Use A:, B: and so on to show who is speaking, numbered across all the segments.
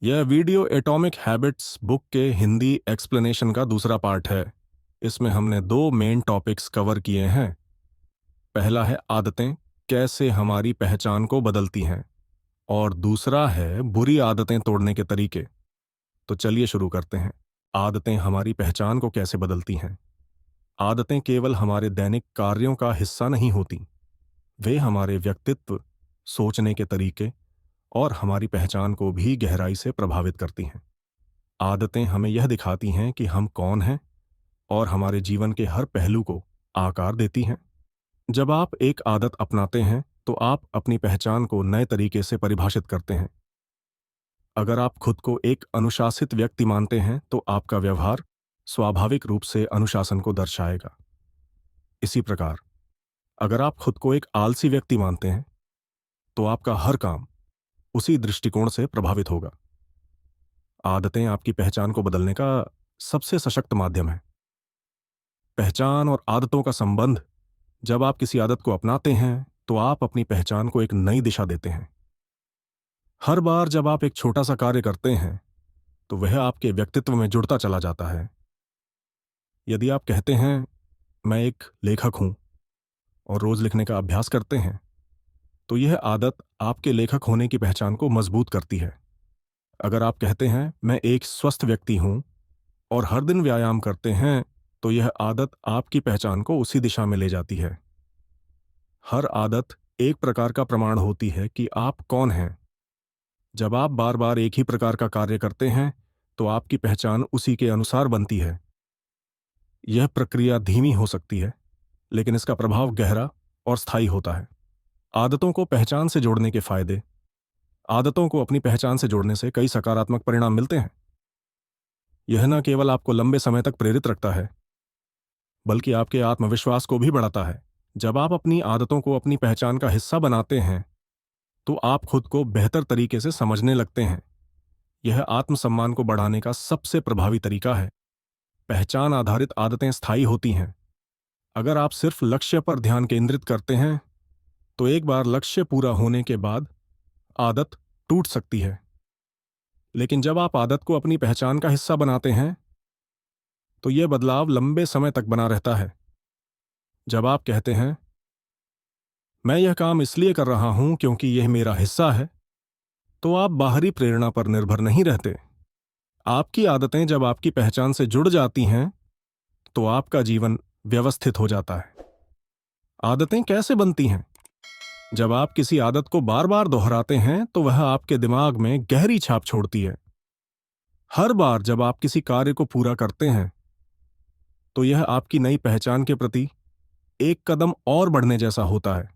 A: यह video atomic habits book के Hindi explanation का दूसरा पार्ट है। इसमें हमने दो मेन टॉपिक्स कवर किए हैं। पहला है आदतें कैसे हमारी पहचान को बदलती हैं, और दूसरा है बुरी आदतें तोड़ने के तरीके। तो चलिए शुरू करते हैं। आदतें हमारी पहचान को कैसे बदलती हैं। आदतें केवल हमारे दैनिक कार्यों का हिस्सा नहीं होती, वे हमारे व्यक्तित्व, सोचने के तरीके और हमारी पहचान को भी गहराई से प्रभावित करती हैं। आदतें हमें यह दिखाती हैं कि हम कौन हैं और हमारे जीवन के हर पहलू को आकार देती हैं। जब आप एक आदत अपनाते हैं तो आप अपनी पहचान को नए तरीके से परिभाषित करते हैं। अगर आप खुद को एक अनुशासित व्यक्ति मानते हैं तो आपका व्यवहार स्वाभाविक रूप से अनुशासन को दर्शाएगा। इसी प्रकार, अगर आप खुद को एक आलसी व्यक्ति मानते हैं तो आपका हर काम उसी दृष्टिकोण से प्रभावित होगा। आदतें आपकी पहचान को बदलने का सबसे सशक्त माध्यम है। पहचान और आदतों का संबंध। जब आप किसी आदत को अपनाते हैं तो आप अपनी पहचान को एक नई दिशा देते हैं। हर बार जब आप एक छोटा सा कार्य करते हैं तो वह आपके व्यक्तित्व में जुड़ता चला जाता है। यदि आप कहते हैं मैं एक लेखक हूं और रोज लिखने का अभ्यास करते हैं तो यह आदत आपके लेखक होने की पहचान को मजबूत करती है। अगर आप कहते हैं मैं एक स्वस्थ व्यक्ति हूं और हर दिन व्यायाम करते हैं तो यह आदत आपकी पहचान को उसी दिशा में ले जाती है। हर आदत एक प्रकार का प्रमाण होती है कि आप कौन हैं। जब आप बार बार एक ही प्रकार का कार्य करते हैं तो आपकी पहचान उसी के अनुसार बनती है। यह प्रक्रिया धीमी हो सकती है, लेकिन इसका प्रभाव गहरा और स्थायी होता है। आदतों को पहचान से जोड़ने के फायदे। आदतों को अपनी पहचान से जोड़ने से कई सकारात्मक परिणाम मिलते हैं। यह न केवल आपको लंबे समय तक प्रेरित रखता है, बल्कि आपके आत्मविश्वास को भी बढ़ाता है। जब आप अपनी आदतों को अपनी पहचान का हिस्सा बनाते हैं तो आप खुद को बेहतर तरीके से समझने लगते हैं। यह आत्मसम्मान को बढ़ाने का सबसे प्रभावी तरीका है। पहचान आधारित आदतें स्थायी होती हैं। अगर आप सिर्फ लक्ष्य पर ध्यान केंद्रित करते हैं तो एक बार लक्ष्य पूरा होने के बाद आदत टूट सकती है। लेकिन जब आप आदत को अपनी पहचान का हिस्सा बनाते हैं तो यह बदलाव लंबे समय तक बना रहता है। जब आप कहते हैं मैं यह काम इसलिए कर रहा हूं क्योंकि यह मेरा हिस्सा है, तो आप बाहरी प्रेरणा पर निर्भर नहीं रहते। आपकी आदतें जब आपकी पहचान से जुड़ जाती हैं तो आपका जीवन व्यवस्थित हो जाता है। आदतें कैसे बनती हैं। जब आप किसी आदत को बार बार दोहराते हैं तो वह आपके दिमाग में गहरी छाप छोड़ती है। हर बार जब आप किसी कार्य को पूरा करते हैं तो यह आपकी नई पहचान के प्रति एक कदम और बढ़ने जैसा होता है।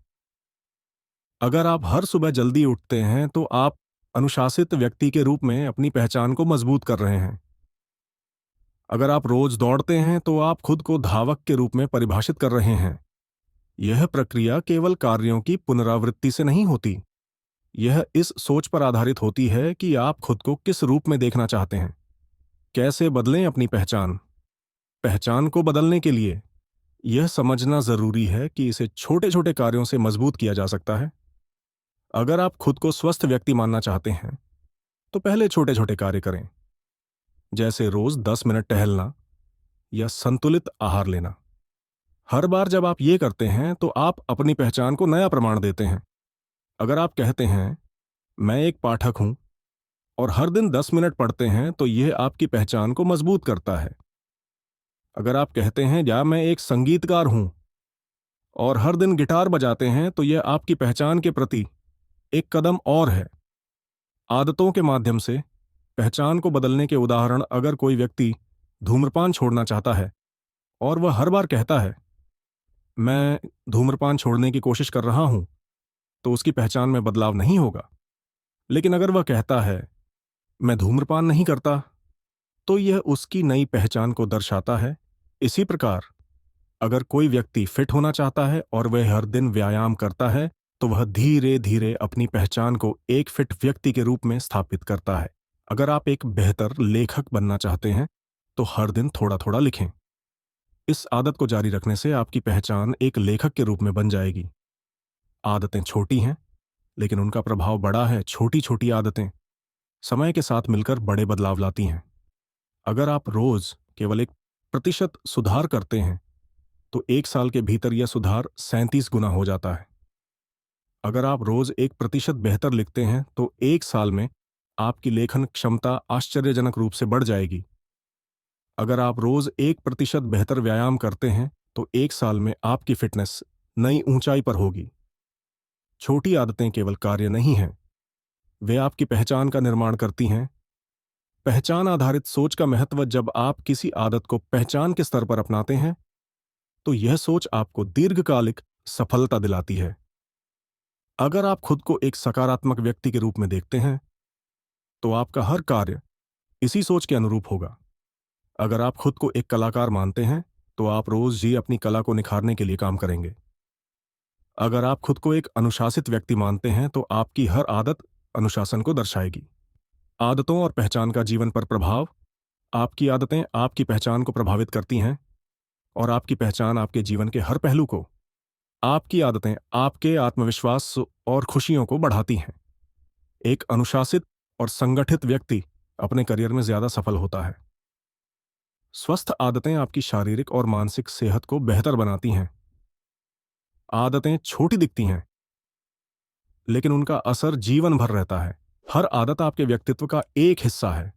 A: अगर आप हर सुबह जल्दी उठते हैं तो आप अनुशासित व्यक्ति के रूप में अपनी पहचान को मजबूत कर रहे हैं। अगर आप रोज दौड़ते हैं तो आप खुद को धावक के रूप में परिभाषित कर रहे हैं। यह प्रक्रिया केवल कार्यों की पुनरावृत्ति से नहीं होती, यह इस सोच पर आधारित होती है कि आप खुद को किस रूप में देखना चाहते हैं। कैसे बदलें अपनी पहचान। पहचान को बदलने के लिए यह समझना जरूरी है कि इसे छोटे छोटे कार्यों से मजबूत किया जा सकता है। अगर आप खुद को स्वस्थ व्यक्ति मानना चाहते हैं तो पहले छोटे छोटे कार्य करें, जैसे रोज 10 मिनट टहलना या संतुलित आहार लेना। हर बार जब आप ये करते हैं तो आप अपनी पहचान को नया प्रमाण देते हैं। अगर आप कहते हैं मैं एक पाठक हूं और हर दिन 10 मिनट पढ़ते हैं तो यह आपकी पहचान को मजबूत करता है। अगर आप कहते हैं या मैं एक संगीतकार हूं और हर दिन गिटार बजाते हैं तो यह आपकी पहचान के प्रति एक कदम और है। आदतों के माध्यम से पहचान को बदलने के उदाहरण। अगर कोई व्यक्ति धूम्रपान छोड़ना चाहता है और वह हर बार कहता है मैं धूम्रपान छोड़ने की कोशिश कर रहा हूं, तो उसकी पहचान में बदलाव नहीं होगा। लेकिन अगर वह कहता है मैं धूम्रपान नहीं करता, तो यह उसकी नई पहचान को दर्शाता है। इसी प्रकार, अगर कोई व्यक्ति फिट होना चाहता है और वह हर दिन व्यायाम करता है तो वह धीरे धीरे अपनी पहचान को एक फिट व्यक्ति के रूप में स्थापित करता है। अगर आप एक बेहतर लेखक बनना चाहते हैं तो हर दिन थोड़ा थोड़ा लिखें। इस आदत को जारी रखने से आपकी पहचान एक लेखक के रूप में बन जाएगी। आदतें छोटी हैं, लेकिन उनका प्रभाव बड़ा है। छोटी छोटी आदतें समय के साथ मिलकर बड़े बदलाव लाती हैं। अगर आप रोज केवल 1% सुधार करते हैं तो 1 साल के भीतर यह सुधार 37 गुना हो जाता है। अगर आप रोज 1% बेहतर लिखते हैं तो 1 साल में आपकी लेखन क्षमता आश्चर्यजनक रूप से बढ़ जाएगी। अगर आप रोज 1% बेहतर व्यायाम करते हैं तो 1 साल में आपकी फिटनेस नई ऊंचाई पर होगी। छोटी आदतें केवल कार्य नहीं हैं, वे आपकी पहचान का निर्माण करती हैं। पहचान आधारित सोच का महत्व: जब आप किसी आदत को पहचान के स्तर पर अपनाते हैं तो यह सोच आपको दीर्घकालिक सफलता दिलाती है। अगर आप खुद को एक सकारात्मक व्यक्ति के रूप में देखते हैं तो आपका हर कार्य इसी सोच के अनुरूप होगा। अगर आप खुद को एक कलाकार मानते हैं तो आप रोज ही अपनी कला को निखारने के लिए काम करेंगे। अगर आप खुद को एक अनुशासित व्यक्ति मानते हैं तो आपकी हर आदत अनुशासन को दर्शाएगी। आदतों और पहचान का जीवन पर प्रभाव: आपकी आदतें आपकी पहचान को प्रभावित करती हैं और आपकी पहचान आपके जीवन के हर पहलू को। आपकी आदतें आपके आत्मविश्वास और खुशियों को बढ़ाती हैं। एक अनुशासित और संगठित व्यक्ति अपने करियर में ज्यादा सफल होता है। स्वस्थ आदतें आपकी शारीरिक और मानसिक सेहत को बेहतर बनाती हैं। आदतें छोटी दिखती हैं लेकिन उनका असर जीवन भर रहता है। हर आदत आपके व्यक्तित्व का एक हिस्सा है।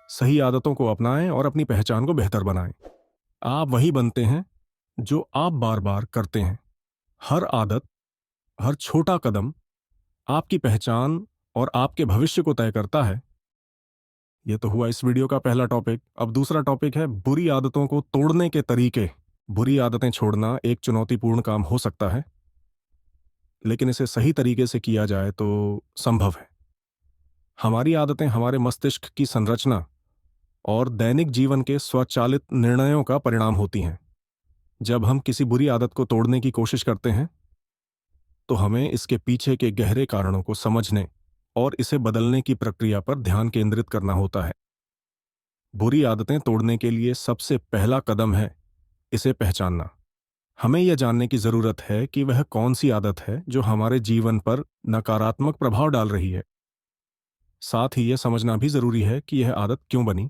A: सही आदतों को अपनाएं और अपनी पहचान को बेहतर बनाएं। आप वही बनते हैं जो आप बार बार करते हैं। हर आदत, हर छोटा कदम आपकी पहचान और आपके भविष्य को तय करता है। यह तो हुआ इस वीडियो का पहला टॉपिक। अब दूसरा टॉपिक है बुरी आदतों को तोड़ने के तरीके। बुरी आदतें छोड़ना एक चुनौतीपूर्ण काम हो सकता है, लेकिन इसे सही तरीके से किया जाए तो संभव है। हमारी आदतें हमारे मस्तिष्क की संरचना और दैनिक जीवन के स्वचालित निर्णयों का परिणाम होती हैं। जब हम किसी बुरी आदत को तोड़ने की कोशिश करते हैं तो हमें इसके पीछे के गहरे कारणों को समझने और इसे बदलने की प्रक्रिया पर ध्यान केंद्रित करना होता है। बुरी आदतें तोड़ने के लिए सबसे पहला कदम है इसे पहचानना। हमें यह जानने की जरूरत है कि वह कौन सी आदत है जो हमारे जीवन पर नकारात्मक प्रभाव डाल रही है। साथ ही यह समझना भी जरूरी है कि यह आदत क्यों बनी।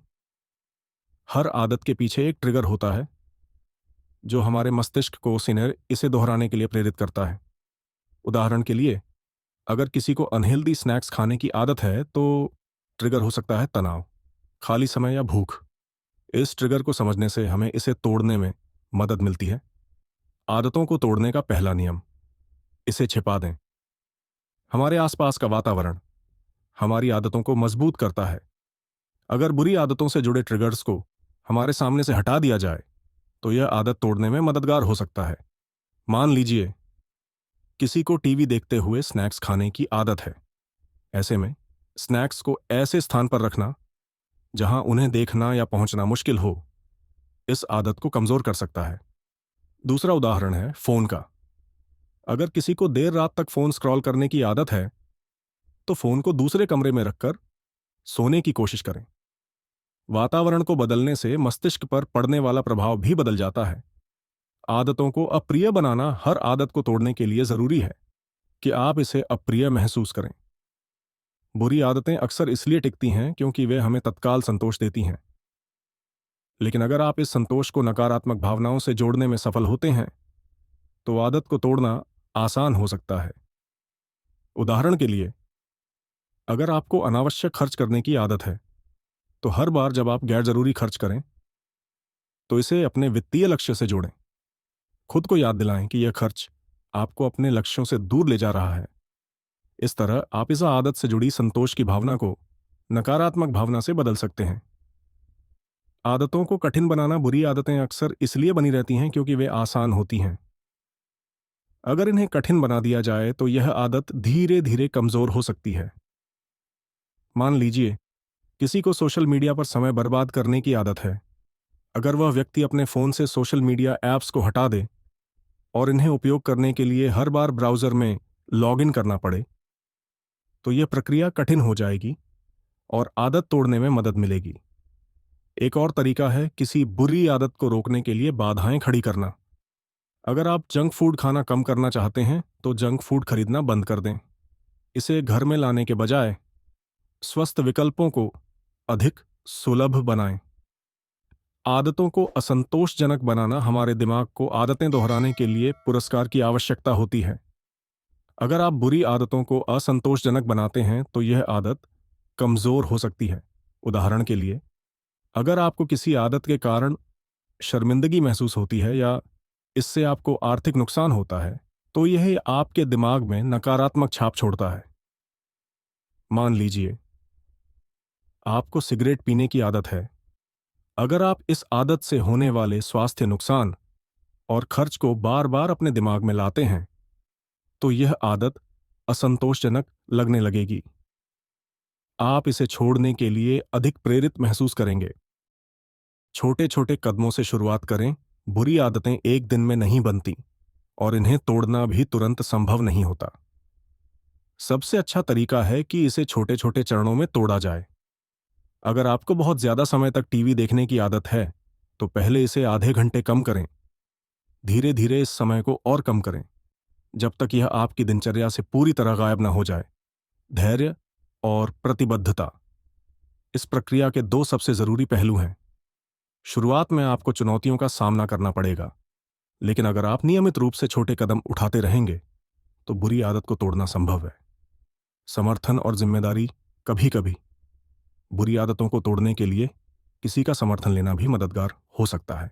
A: हर आदत के पीछे एक ट्रिगर होता है जो हमारे मस्तिष्क को इसे दोहराने के लिए प्रेरित करता है। उदाहरण के लिए, अगर किसी को अनहेल्दी स्नैक्स खाने की आदत है तो ट्रिगर हो सकता है तनाव, खाली समय या भूख। इस ट्रिगर को समझने से हमें इसे तोड़ने में मदद मिलती है। आदतों को तोड़ने का पहला नियम: इसे छिपा दें। हमारे आसपास का वातावरण हमारी आदतों को मजबूत करता है। अगर बुरी आदतों से जुड़े ट्रिगर्स को हमारे सामने से हटा दिया जाए तो यह आदत तोड़ने में मददगार हो सकता है। मान लीजिए किसी को टीवी देखते हुए स्नैक्स खाने की आदत है। ऐसे में स्नैक्स को ऐसे स्थान पर रखना जहां उन्हें देखना या पहुंचना मुश्किल हो, इस आदत को कमजोर कर सकता है। दूसरा उदाहरण है फोन का। अगर किसी को देर रात तक फोन स्क्रॉल करने की आदत है तो फोन को दूसरे कमरे में रखकर सोने की कोशिश करें। वातावरण को बदलने से मस्तिष्क पर पड़ने वाला प्रभाव भी बदल जाता है। आदतों को अप्रिय बनाना हर आदत को तोड़ने के लिए जरूरी है कि आप इसे अप्रिय महसूस करें। बुरी आदतें अक्सर इसलिए टिकती हैं क्योंकि वे हमें तत्काल संतोष देती हैं, लेकिन अगर आप इस संतोष को नकारात्मक भावनाओं से जोड़ने में सफल होते हैं तो आदत को तोड़ना आसान हो सकता है। उदाहरण के लिए, अगर आपको अनावश्यक खर्च करने की आदत है तो हर बार जब आप गैर जरूरी खर्च करें तो इसे अपने वित्तीय लक्ष्य से जोड़ें। खुद को याद दिलाएं कि यह खर्च आपको अपने लक्ष्यों से दूर ले जा रहा है। इस तरह आप इस आदत से जुड़ी संतोष की भावना को नकारात्मक भावना से बदल सकते हैं। आदतों को कठिन बनाना: बुरी आदतें अक्सर इसलिए बनी रहती हैं क्योंकि वे आसान होती हैं। अगर इन्हें कठिन बना दिया जाए तो यह आदत धीरे धीरे कमजोर हो सकती है। मान लीजिए किसी को सोशल मीडिया पर समय बर्बाद करने की आदत है। अगर वह व्यक्ति अपने फोन से सोशल मीडिया ऐप्स को हटा दे और इन्हें उपयोग करने के लिए हर बार ब्राउज़र में लॉगिन करना पड़े तो यह प्रक्रिया कठिन हो जाएगी और आदत तोड़ने में मदद मिलेगी। एक और तरीका है किसी बुरी आदत को रोकने के लिए बाधाएं खड़ी करना। अगर आप जंक फूड खाना कम करना चाहते हैं तो जंक फूड खरीदना बंद कर दें। इसे घर में लाने के बजाय स्वस्थ विकल्पों को अधिक सुलभ बनाएं। आदतों को असंतोषजनक बनाना हमारे दिमाग को आदतें दोहराने के लिए पुरस्कार की आवश्यकता होती है। अगर आप बुरी आदतों को असंतोषजनक बनाते हैं तो यह आदत कमजोर हो सकती है। उदाहरण के लिए, अगर आपको किसी आदत के कारण शर्मिंदगी महसूस होती है या इससे आपको आर्थिक नुकसान होता है, तो यह आपके दिमाग में नकारात्मक छाप छोड़ता है। मान लीजिए, आपको सिगरेट पीने की आदत है। अगर आप इस आदत से होने वाले स्वास्थ्य नुकसान और खर्च को बार बार अपने दिमाग में लाते हैं, तो यह आदत असंतोषजनक लगने लगेगी। आप इसे छोड़ने के लिए अधिक प्रेरित महसूस करेंगे। छोटे छोटे कदमों से शुरुआत करें। बुरी आदतें एक दिन में नहीं बनती और इन्हें तोड़ना भी तुरंत संभव नहीं होता। सबसे अच्छा तरीका है कि इसे छोटे छोटे चरणों में तोड़ा जाए। अगर आपको बहुत ज्यादा समय तक टीवी देखने की आदत है, तो पहले इसे आधे घंटे कम करें। धीरे धीरे इस समय को और कम करें, जब तक यह आपकी दिनचर्या से पूरी तरह गायब न हो जाए। धैर्य और प्रतिबद्धता इस प्रक्रिया के दो सबसे जरूरी पहलू हैं। शुरुआत में आपको चुनौतियों का सामना करना पड़ेगा, लेकिन अगर आप नियमित रूप से छोटे कदम उठाते रहेंगे, तो बुरी आदत को तोड़ना संभव है। समर्थन और जिम्मेदारी कभी कभी बुरी आदतों को तोड़ने के लिए किसी का समर्थन लेना भी मददगार हो सकता है।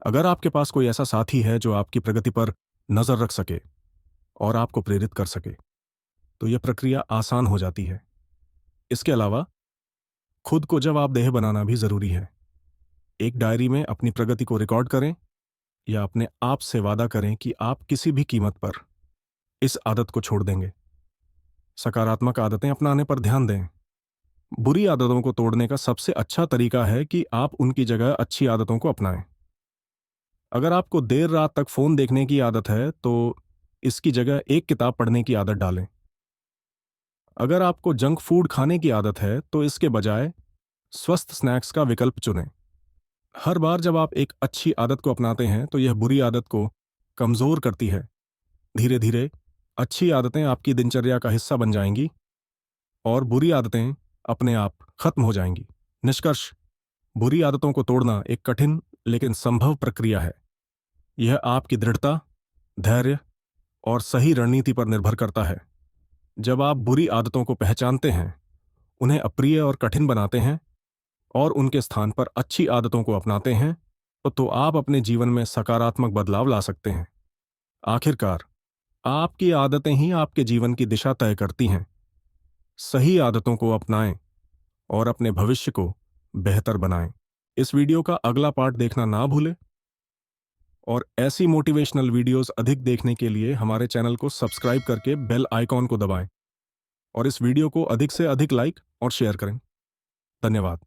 A: अगर आपके पास कोई ऐसा साथी है जो आपकी प्रगति पर नजर रख सके और आपको प्रेरित कर सके, तो यह प्रक्रिया आसान हो जाती है। इसके अलावा खुद को जवाबदेह बनाना भी जरूरी है। एक डायरी में अपनी प्रगति को रिकॉर्ड करें या अपने आप से वादा करें कि आप किसी भी कीमत पर इस आदत को छोड़ देंगे। सकारात्मक आदतें अपनाने पर ध्यान दें। बुरी आदतों को तोड़ने का सबसे अच्छा तरीका है कि आप उनकी जगह अच्छी आदतों को अपनाएं। अगर आपको देर रात तक फोन देखने की आदत है, तो इसकी जगह एक किताब पढ़ने की आदत डालें। अगर आपको जंक फूड खाने की आदत है, तो इसके बजाय स्वस्थ स्नैक्स का विकल्प चुनें। हर बार जब आप एक अच्छी आदत को अपनाते हैं, तो यह बुरी आदत को कमजोर करती है। धीरे धीरे अच्छी आदतें आपकी दिनचर्या का हिस्सा बन जाएंगी और बुरी आदतें अपने आप खत्म हो जाएंगी। निष्कर्ष: बुरी आदतों को तोड़ना एक कठिन लेकिन संभव प्रक्रिया है। यह आपकी दृढ़ता, धैर्य और सही रणनीति पर निर्भर करता है। जब आप बुरी आदतों को पहचानते हैं, उन्हें अप्रिय और कठिन बनाते हैं और उनके स्थान पर अच्छी आदतों को अपनाते हैं, तो आप अपने जीवन में सकारात्मक बदलाव ला सकते हैं। आखिरकार, आपकी आदतें ही आपके जीवन की दिशा तय करती हैं। सही आदतों को अपनाएं और अपने भविष्य को बेहतर बनाएं। इस वीडियो का अगला पार्ट देखना ना भूलें और ऐसी मोटिवेशनल वीडियोस अधिक देखने के लिए हमारे चैनल को सब्सक्राइब करके बेल आइकॉन को दबाएं और इस वीडियो को अधिक से अधिक लाइक और शेयर करें। धन्यवाद।